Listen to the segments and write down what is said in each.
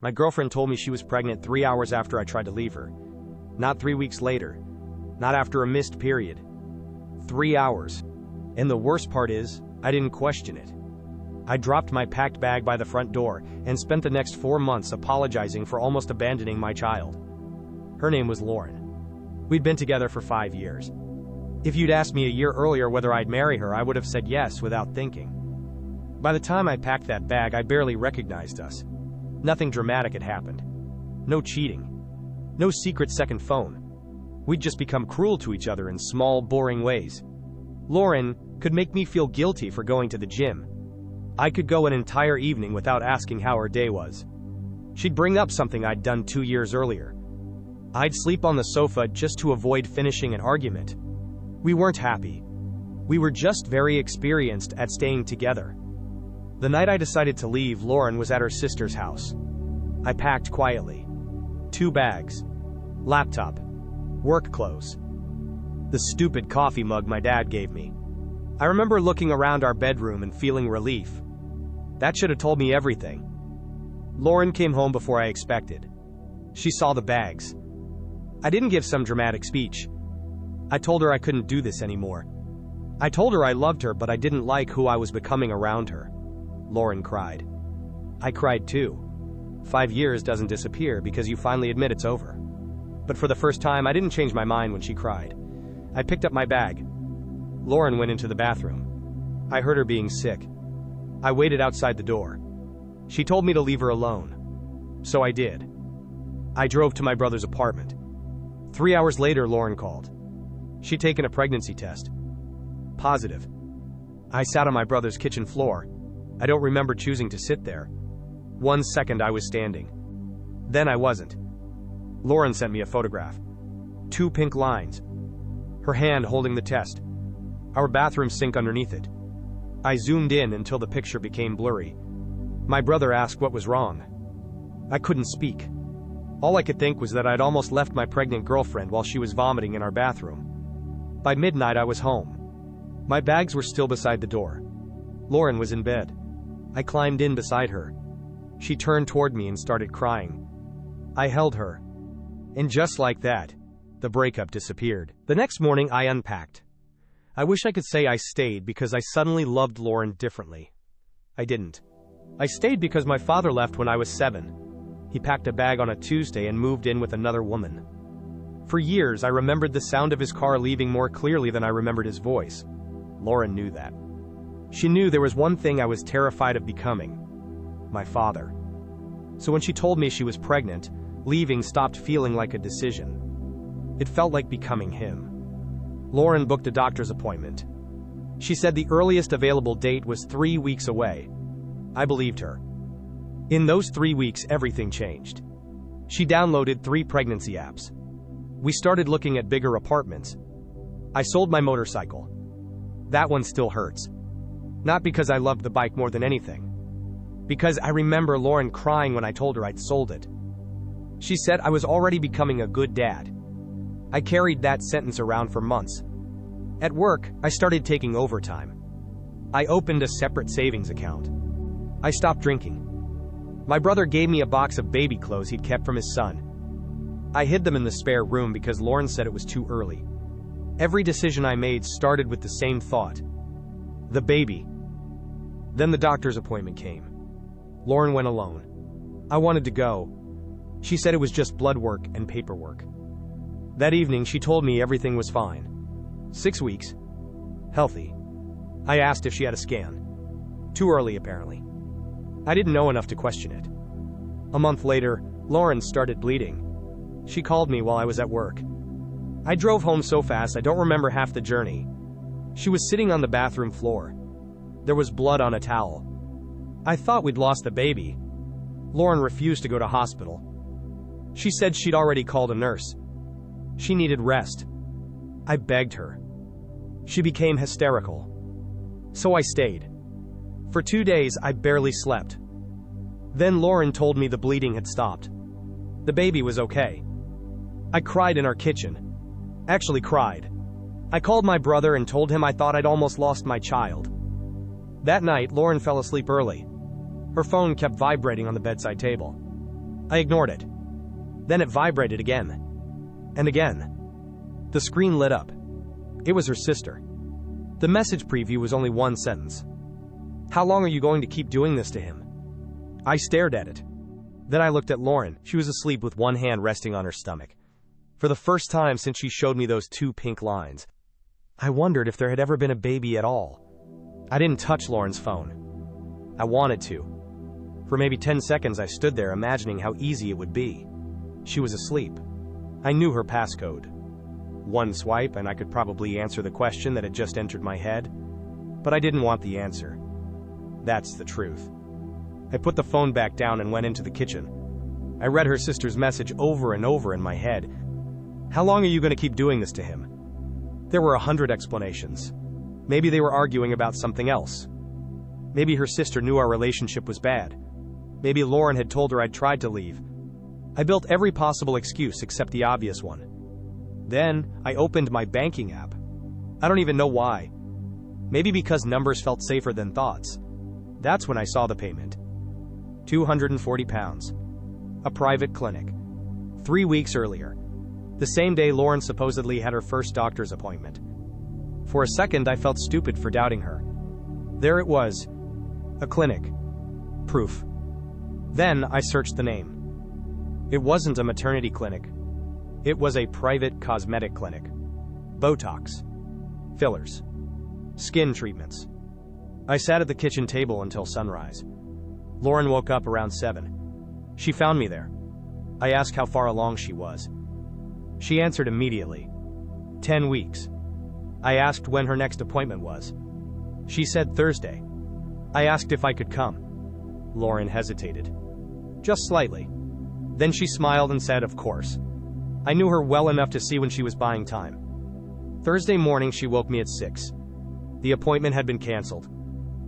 My girlfriend told me she was pregnant 3 hours after I tried to leave her. Not 3 weeks later. Not after a missed period. 3 hours. And the worst part is, I didn't question it. I dropped my packed bag by the front door and spent the next 4 months apologizing for almost abandoning my child. Her name was Lauren. We'd been together for 5 years. If you'd asked me a year earlier whether I'd marry her, I would have said yes without thinking. By the time I packed that bag, I barely recognized us. Nothing dramatic had happened. No cheating. No secret second phone. We'd just become cruel to each other in small, boring ways. Lauren could make me feel guilty for going to the gym. I could go an entire evening without asking how her day was. She'd bring up something I'd done 2 years earlier. I'd sleep on the sofa just to avoid finishing an argument. We weren't happy. We were just very experienced at staying together. The night I decided to leave, Lauren was at her sister's house. I packed quietly. 2 bags. Laptop. Work clothes. The stupid coffee mug my dad gave me. I remember looking around our bedroom and feeling relief. That should have told me everything. Lauren came home before I expected. She saw the bags. I didn't give some dramatic speech. I told her I couldn't do this anymore. I told her I loved her, but I didn't like who I was becoming around her. Lauren cried. I cried too. 5 years doesn't disappear because you finally admit it's over. But for the first time, I didn't change my mind when she cried. I picked up my bag. Lauren went into the bathroom. I heard her being sick. I waited outside the door. She told me to leave her alone. So I did. I drove to my brother's apartment. 3 hours later, Lauren called. She'd taken a pregnancy test. Positive. I sat on my brother's kitchen floor. I don't remember choosing to sit there. 1 second I was standing. Then I wasn't. Lauren sent me a photograph. 2 pink lines. Her hand holding the test. Our bathroom sink underneath it. I zoomed in until the picture became blurry. My brother asked what was wrong. I couldn't speak. All I could think was that I'd almost left my pregnant girlfriend while she was vomiting in our bathroom. By midnight I was home. My bags were still beside the door. Lauren was in bed. I climbed in beside her. She turned toward me and started crying. I held her. And just like that, the breakup disappeared. The next morning I unpacked. I wish I could say I stayed because I suddenly loved Lauren differently. I didn't. I stayed because my father left when I was 7. He packed a bag on a Tuesday and moved in with another woman. For years I remembered the sound of his car leaving more clearly than I remembered his voice. Lauren knew that. She knew there was one thing I was terrified of becoming. My father. So when she told me she was pregnant, leaving stopped feeling like a decision. It felt like becoming him. Lauren booked a doctor's appointment. She said the earliest available date was 3 weeks away. I believed her. In those 3 weeks, everything changed. She downloaded 3 pregnancy apps. We started looking at bigger apartments. I sold my motorcycle. That one still hurts. Not because I loved the bike more than anything. Because I remember Lauren crying when I told her I'd sold it. She said I was already becoming a good dad. I carried that sentence around for months. At work, I started taking overtime. I opened a separate savings account. I stopped drinking. My brother gave me a box of baby clothes he'd kept from his son. I hid them in the spare room because Lauren said it was too early. Every decision I made started with the same thought. The baby. Then the doctor's appointment came. Lauren went alone. I wanted to go. She said it was just blood work and paperwork. That evening she told me everything was fine. 6 weeks. Healthy. I asked if she had a scan. Too early, apparently. I didn't know enough to question it. A month later, Lauren started bleeding. She called me while I was at work. I drove home so fast I don't remember half the journey. She was sitting on the bathroom floor. There was blood on a towel. I thought we'd lost the baby. Lauren refused to go to hospital. She said she'd already called a nurse. She needed rest. I begged her. She became hysterical. So I stayed. For 2 days I barely slept. Then Lauren told me the bleeding had stopped. The baby was okay. I cried in our kitchen. Actually cried. I called my brother and told him I thought I'd almost lost my child. That night, Lauren fell asleep early. Her phone kept vibrating on the bedside table. I ignored it. Then it vibrated again. And again. The screen lit up. It was her sister. The message preview was only one sentence. "How long are you going to keep doing this to him?" I stared at it. Then I looked at Lauren. She was asleep with one hand resting on her stomach. For the first time since she showed me those 2 pink lines, I wondered if there had ever been a baby at all. I didn't touch Lauren's phone. I wanted to. For maybe 10 seconds I stood there imagining how easy it would be. She was asleep. I knew her passcode. One swipe and I could probably answer the question that had just entered my head. But I didn't want the answer. That's the truth. I put the phone back down and went into the kitchen. I read her sister's message over and over in my head. "How long are you going to keep doing this to him?" There were 100 explanations. Maybe they were arguing about something else. Maybe her sister knew our relationship was bad. Maybe Lauren had told her I'd tried to leave. I built every possible excuse except the obvious one. Then, I opened my banking app. I don't even know why. Maybe because numbers felt safer than thoughts. That's when I saw the payment. £240. A private clinic. 3 weeks earlier. The same day Lauren supposedly had her first doctor's appointment. For a second, I felt stupid for doubting her. There it was. A clinic. Proof. Then, I searched the name. It wasn't a maternity clinic. It was a private cosmetic clinic. Botox. Fillers. Skin treatments. I sat at the kitchen table until sunrise. Lauren woke up around 7. She found me there. I asked how far along she was. She answered immediately. 10 weeks. I asked when her next appointment was. She said Thursday. I asked if I could come. Lauren hesitated. Just slightly. Then she smiled and said, "Of course." I knew her well enough to see when she was buying time. Thursday morning, she woke me at 6. The appointment had been canceled.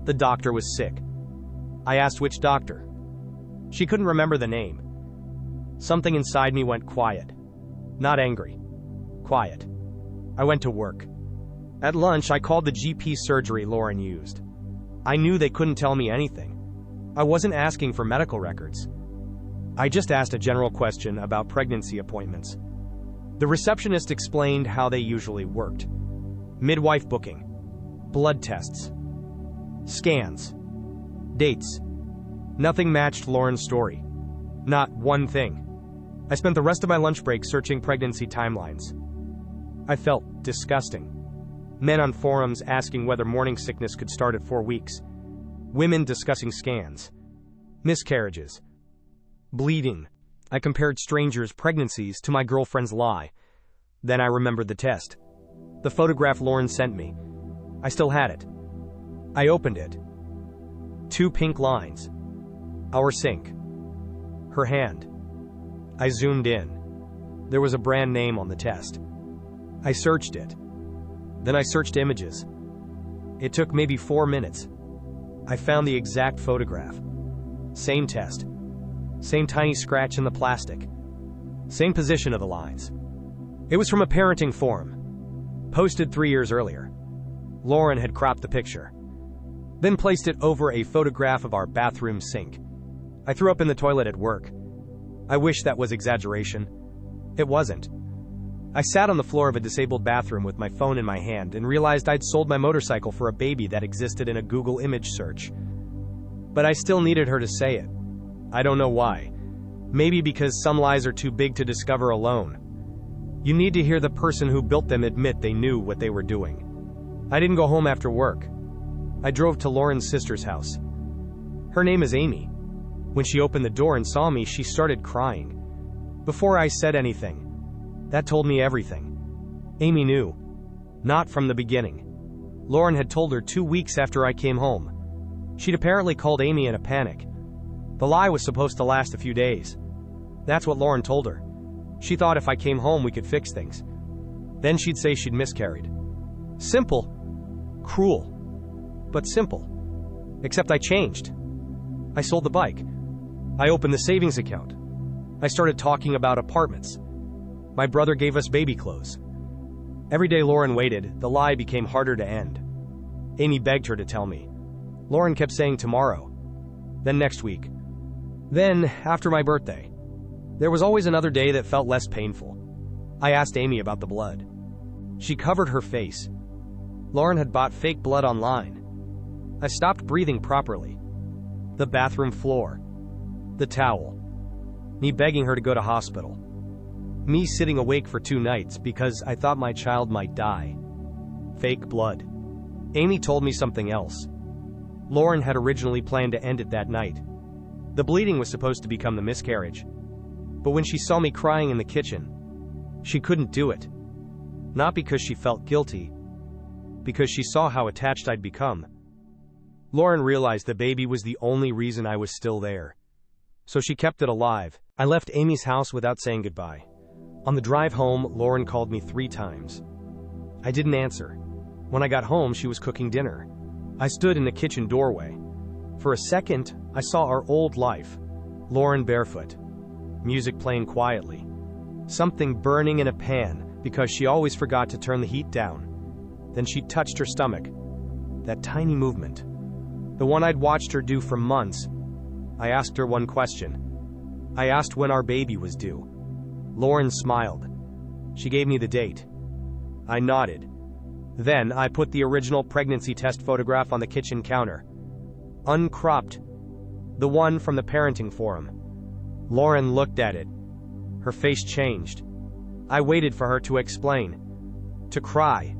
The doctor was sick. I asked which doctor. She couldn't remember the name. Something inside me went quiet. Not angry. Quiet. I went to work. At lunch, I called the GP surgery Lauren used. I knew they couldn't tell me anything. I wasn't asking for medical records. I just asked a general question about pregnancy appointments. The receptionist explained how they usually worked. Midwife booking. Blood tests. Scans. Dates. Nothing matched Lauren's story. Not one thing. I spent the rest of my lunch break searching pregnancy timelines. I felt disgusting. Men on forums asking whether morning sickness could start at 4 weeks. Women discussing scans. Miscarriages. Bleeding. I compared strangers' pregnancies to my girlfriend's lie. Then I remembered the test. The photograph Lauren sent me. I still had it. I opened it. 2 pink lines. Our sink. Her hand. I zoomed in. There was a brand name on the test. I searched it. Then I searched images. It took maybe 4 minutes. I found the exact photograph. Same test. Same tiny scratch in the plastic. Same position of the lines. It was from a parenting forum. Posted 3 years earlier. Lauren had cropped the picture. Then placed it over a photograph of our bathroom sink. I threw up in the toilet at work. I wish that was exaggeration. It wasn't. I sat on the floor of a disabled bathroom with my phone in my hand and realized I'd sold my motorcycle for a baby that existed in a Google image search. But I still needed her to say it. I don't know why. Maybe because some lies are too big to discover alone. You need to hear the person who built them admit they knew what they were doing. I didn't go home after work. I drove to Lauren's sister's house. Her name is Amy. When she opened the door and saw me, she started crying. Before I said anything, that told me everything. Amy knew. Not from the beginning. Lauren had told her 2 weeks after I came home. She'd apparently called Amy in a panic. The lie was supposed to last a few days. That's what Lauren told her. She thought if I came home we could fix things. Then she'd say she'd miscarried. Simple. Cruel. But simple. Except I changed. I sold the bike. I opened the savings account. I started talking about apartments. My brother gave us baby clothes. Every day Lauren waited, the lie became harder to end. Amy begged her to tell me. Lauren kept saying tomorrow. Then next week. Then, after my birthday. There was always another day that felt less painful. I asked Amy about the blood. She covered her face. Lauren had bought fake blood online. I stopped breathing properly. The bathroom floor. The towel. Me begging her to go to hospital. Me sitting awake for 2 nights because I thought my child might die. Fake blood. Amy told me something else. Lauren had originally planned to end it that night. The bleeding was supposed to become the miscarriage. But when she saw me crying in the kitchen, she couldn't do it. Not because she felt guilty, because she saw how attached I'd become. Lauren realized the baby was the only reason I was still there. So she kept it alive. I left Amy's house without saying goodbye. On the drive home, Lauren called me 3 times. I didn't answer. When I got home, she was cooking dinner. I stood in the kitchen doorway. For a second, I saw our old life. Lauren barefoot. Music playing quietly. Something burning in a pan because she always forgot to turn the heat down. Then she touched her stomach. That tiny movement. The one I'd watched her do for months. I asked her one question. I asked when our baby was due. Lauren smiled. She gave me the date. I nodded. Then I put the original pregnancy test photograph on the kitchen counter. Uncropped. The one from the parenting forum. Lauren looked at it. Her face changed. I waited for her to explain. To cry.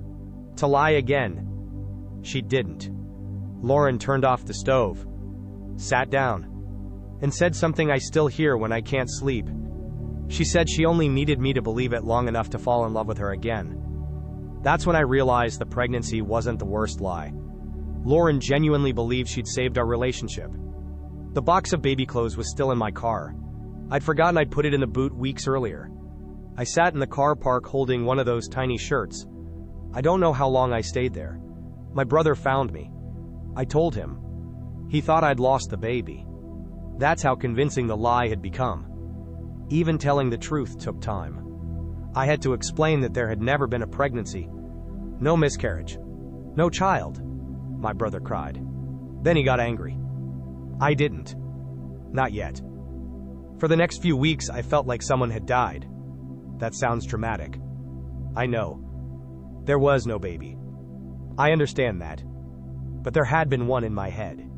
To lie again. She didn't. Lauren turned off the stove. Sat down. And said something I still hear when I can't sleep. She said she only needed me to believe it long enough to fall in love with her again. That's when I realized the pregnancy wasn't the worst lie. Lauren genuinely believed she'd saved our relationship. The box of baby clothes was still in my car. I'd forgotten I'd put it in the boot weeks earlier. I sat in the car park holding one of those tiny shirts. I don't know how long I stayed there. My brother found me. I told him. He thought I'd lost the baby. That's how convincing the lie had become. Even telling the truth took time. I had to explain that there had never been a pregnancy. No miscarriage. No child. My brother cried. Then he got angry. I didn't. Not yet. For the next few weeks, I felt like someone had died. That sounds dramatic. I know. There was no baby. I understand that. But there had been one in my head.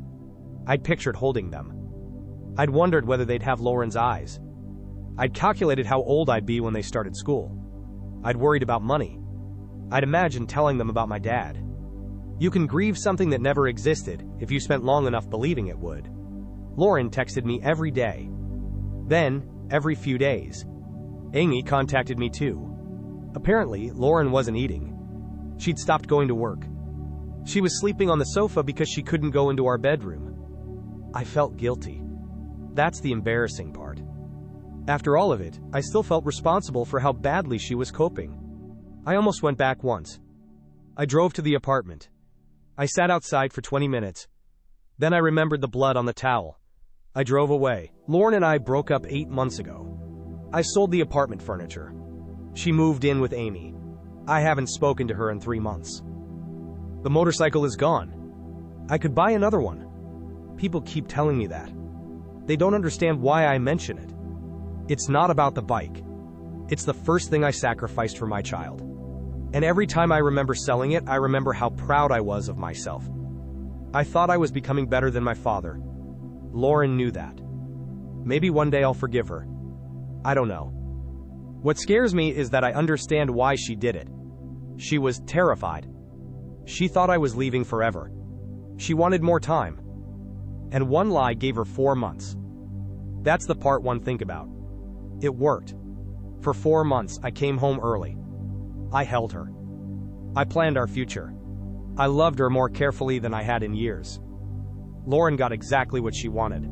I'd pictured holding them. I'd wondered whether they'd have Lauren's eyes. I'd calculated how old I'd be when they started school. I'd worried about money. I'd imagined telling them about my dad. You can grieve something that never existed if you spent long enough believing it would. Lauren texted me every day. Then, every few days. Amy contacted me too. Apparently, Lauren wasn't eating. She'd stopped going to work. She was sleeping on the sofa because she couldn't go into our bedroom. I felt guilty. That's the embarrassing part. After all of it, I still felt responsible for how badly she was coping. I almost went back once. I drove to the apartment. I sat outside for 20 minutes. Then I remembered the blood on the towel. I drove away. Lauren and I broke up 8 months ago. I sold the apartment furniture. She moved in with Amy. I haven't spoken to her in 3 months. The motorcycle is gone. I could buy another one. People keep telling me that. They don't understand why I mention it. It's not about the bike. It's the first thing I sacrificed for my child. And every time I remember selling it, I remember how proud I was of myself. I thought I was becoming better than my father. Lauren knew that. Maybe one day I'll forgive her. I don't know. What scares me is that I understand why she did it. She was terrified. She thought I was leaving forever. She wanted more time. And one lie gave her 4 months. That's the part one think about. It worked. For 4 months, I came home early. I held her. I planned our future. I loved her more carefully than I had in years. Lauren got exactly what she wanted.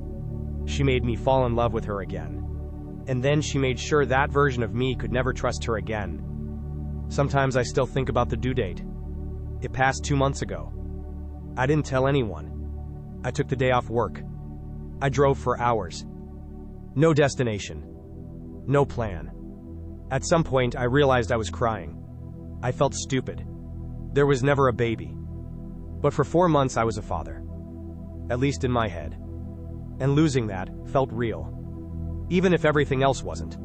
She made me fall in love with her again. And then she made sure that version of me could never trust her again. Sometimes I still think about the due date. It passed 2 months ago. I didn't tell anyone. I took the day off work. I drove for hours. No destination. No plan. At some point, I realized I was crying. I felt stupid. There was never a baby. But for 4 months, I was a father. At least in my head. And losing that felt real. even if everything else wasn't.